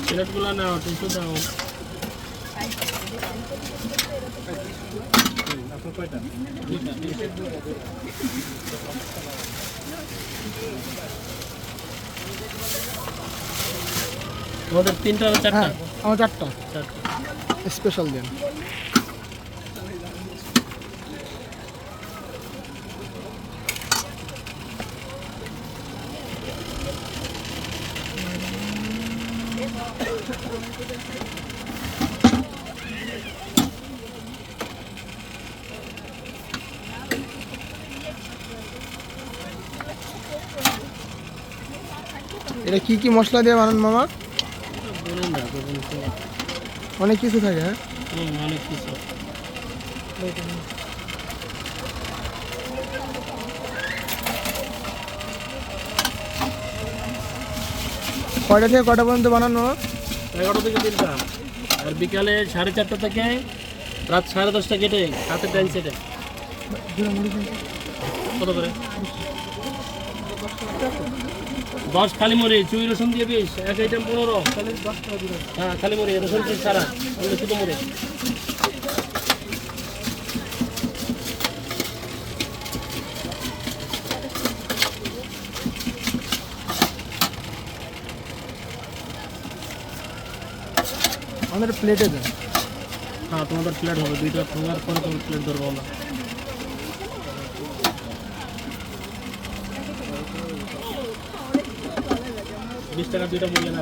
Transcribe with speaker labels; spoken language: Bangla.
Speaker 1: প্লেটগুলো নাও, টিস্যু দাও। আপনার কয়টা? তোমাদের 3টা না 4টা?
Speaker 2: আমার 4টা
Speaker 1: চারটা।
Speaker 2: স্পেশাল দেন। এটা কি কি মশলা দিয়ে বানান মামা?
Speaker 1: বলুন না, বলুন তো।
Speaker 2: অনেক কিছু থাকে। হ্যাঁ,
Speaker 1: অনেক কিছু।
Speaker 2: কয়টা থেকে কয়টা পর্যন্ত বানান মামা?
Speaker 1: 11টা থেকে 3টা। আর বিকালে 4:30 থেকে রাত 10:30 কেটে হাতে টাইম সেটে। কত করে? 10 খালি মরি, চুই রসুন দিয়ে 20, এক আইটেম 15। হ্যাঁ, খালি মরি, রসুন চুই ছাড়া, শুধু মরি।
Speaker 2: আমাদের প্লেটে দেন।
Speaker 1: হ্যাঁ, তোমাদের প্লেট হবে, 2টা খাওয়ার পরে তোমার প্লেট ধরবো না। 20 টাকা 2টা মূল্য না।